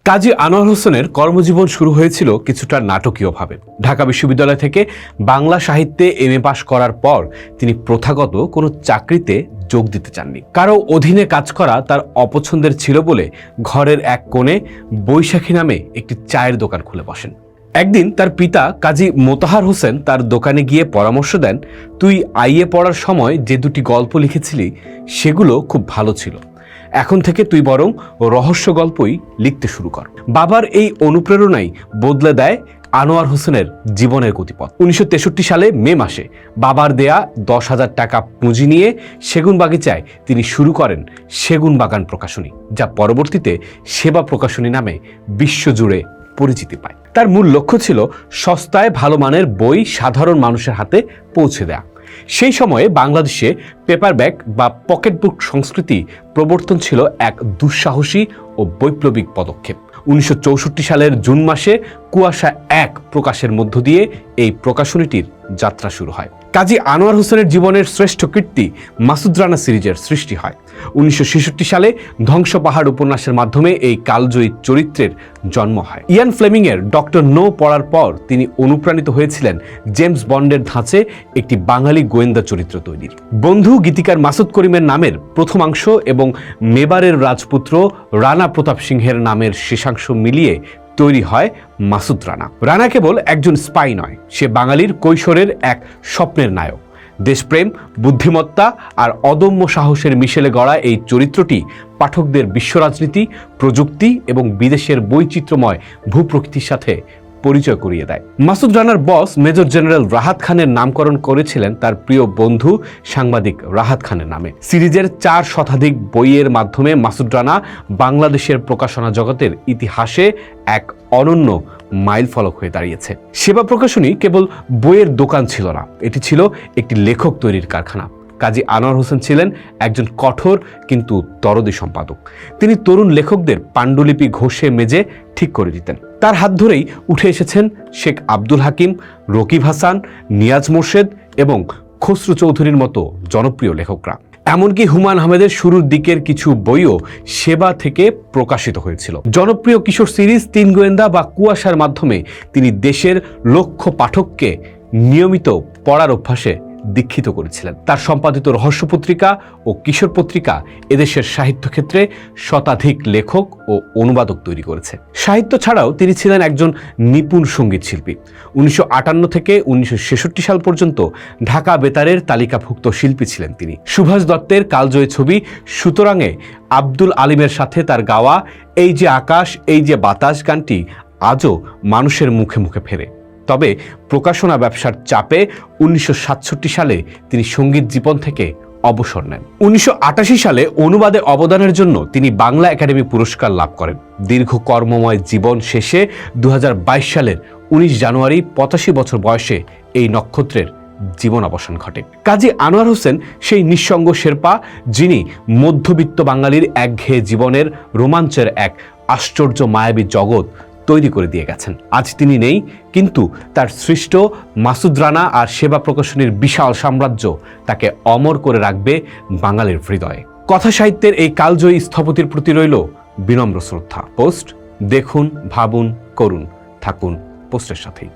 কাজী আনোয়ার হোসেনের কর্মজীবন শুরু হয়েছিল কিছুটা নাটকীয়ভাবে। ঢাকা বিশ্ববিদ্যালয় থেকে বাংলা সাহিত্যে এমএ পাশ করার পর তিনি প্রথাগত কোনো চাকরিতে যোগ দিতে চাননি। কারো অধীনে কাজ করা তার অপছন্দের ছিল বলে ঘরের এক কোণে বৈশাখী নামে একটি চায়ের দোকান খুলে বসেন। একদিন তার পিতা কাজী মোতাহার হোসেন তার দোকানে গিয়ে পরামর্শ দেন, তুই আইএ পড়ার সময় যে দুটি গল্প লিখেছিলি সেগুলো খুব ভালো ছিল, এখন থেকে তুই বরং রহস্য গল্পই লিখতে শুরু কর। বাবার এই অনুপ্রেরণাই বদলে দেয় আনোয়ার হোসেনের জীবনের গতিপথ। 1963 সালে মে মাসে বাবার দেয়া 10,000 টাকা পুঁজি নিয়ে সেগুনবাগিচায় তিনি শুরু করেন সেগুন বাগান প্রকাশনী, যা পরবর্তীতে সেবা প্রকাশনী নামে বিশ্বজুড়ে পরিচিতি পায়। তার মূল লক্ষ্য ছিল সস্তায় ভালো মানের বই সাধারণ মানুষের হাতে পৌঁছে দেয়া। সেই সময়ে বাংলাদেশে পেপারব্যাক বা পকেটবুক সংস্কৃতি প্রবর্তন ছিল এক দুঃসাহসী ও বৈপ্লবিক পদক্ষেপ। 1964 সালের জুন মাসে কুয়াশা 1 প্রকাশের মধ্য দিয়ে এই প্রকাশনীটির যাত্রা শুরু হয়। কাজী আনোয়ার হোসেনের জীবনের শ্রেষ্ঠ কীর্তি মাসুদ রানা সিরিজের সৃষ্টি হয়। 1966 সালে ধ্বংস পাহাড় উপন্যাসের মাধ্যমে এই কালজয়ী চরিত্রের জন্ম হয়। ইয়ান ফ্লেমিং এর ডক্টর নো পড়ার পর তিনি অনুপ্রাণিত হয়েছিলেন জেমস বন্ডের ধাঁচে একটি বাঙালি গোয়েন্দা চরিত্র তৈরির। বন্ধু গীতিকার মাসুদ করিমের নামের প্রথমাংশ এবং মেবারের রাজপুত্র রানা প্রতাপ সিংহের নামের শেষাংশ মিলিয়ে তৈরি হয় মাসুদ রানা। রানা কেবল একজন স্পাই নয়, সে বাঙালির কৈশোরের এক স্বপ্নের নায়ক। দেশপ্রেম, বুদ্ধিমত্তা আর অদম্য সাহসের মিশেলে গড়া এই চরিত্রটি পাঠকদের বিশ্ব রাজনীতি, প্রযুক্তি এবং বিদেশের বৈচিত্র্যময় ভূপ্রকৃতির সাথে পরিচয় করিয়ে দেয়। মাসুদ রানার বস মেজর জেনারেল রাহাত খানের নামকরণ করেছিলেন তার প্রিয় বন্ধু সাংবাদিক রাহাত খানের নামে। সিরিজের 4 শতাধিক বইয়ের মাধ্যমে মাসুদ রানা বাংলাদেশের প্রকাশনা জগতের ইতিহাসে এক অনন্য মাইল ফলক হয়ে দাঁড়িয়েছে। সেবা প্রকাশনী কেবল বইয়ের দোকান ছিল না, এটি ছিল একটি লেখক তৈরির কারখানা। কাজী আনোয়ার হোসেন ছিলেন একজন কঠোর কিন্তু দরদি সম্পাদক। তিনি তরুণ লেখকদের পাণ্ডুলিপি ঘষে মেজে ঠিক করে দিতেন। তার হাত ধরেই উঠে এসেছেন শেখ আব্দুল হাকিম, রকিব হাসান, নিয়াজ মোর্শেদ এবং খসরু চৌধুরীর মতো জনপ্রিয় লেখকরা। এমনকি হুমায়ুন আহমেদের শুরুর দিকের কিছু বইও সেবা থেকে প্রকাশিত হয়েছিল। জনপ্রিয় কিশোর সিরিজ 3 গোয়েন্দা বা কুয়াশার মাধ্যমে তিনি দেশের লক্ষ পাঠককে নিয়মিত পড়ার অভ্যাসে দীক্ষিত করেছিলেন। তার সম্পাদিত রহস্য পত্রিকা ও কিশোর পত্রিকা এদেশের সাহিত্য ক্ষেত্রে শতাধিক লেখক ও অনুবাদক তৈরি করেছে। সাহিত্য ছাড়াও তিনি ছিলেন একজন নিপুণ সঙ্গীত শিল্পী। 1958 থেকে 1966 সাল পর্যন্ত ঢাকা বেতারের তালিকাভুক্ত শিল্পী ছিলেন তিনি। সুভাষ দত্তের কালজয়ী ছবি সুতরাংয়ে আব্দুল আলিমের সাথে তার গাওয়া এই যে আকাশ এই যে বাতাস গানটি আজও মানুষের মুখে মুখে ফেরে। তবে প্রকাশনা ব্যবসার চাপে 1967 সালে তিনি সঙ্গীত জীবন থেকে অবসর নেন। 1988 সালে অনুবাদে অবদানের জন্য তিনি বাংলা একাডেমি পুরস্কার লাভ করেন। দীর্ঘ কর্মময় জীবন শেষে 2022 সালের 19 জানুয়ারি 85 বছর বয়সে এই নক্ষত্রের জীবন অবসান ঘটে। কাজী আনোয়ার হোসেন সেই নিঃসঙ্গ শেরপা, যিনি মধ্যবিত্ত বাঙালির একঘেয়ে জীবনের রোমাঞ্চের এক আশ্চর্য মায়াবী জগৎ তৈরি করে দিয়ে গেছেন। আজ তিনি নেই, কিন্তু তার সৃষ্ট মাসুদ রানা আর সেবা প্রকাশনীর বিশাল সাম্রাজ্য তাকে অমর করে রাখবে বাঙালির হৃদয়ে। কথা সাহিত্যের এই কালজয়ী স্থপতির প্রতি রইল বিনম্র শ্রদ্ধা। পোস্ট দেখুন, ভাবুন, করুন, থাকুন পোস্টের সাথেই।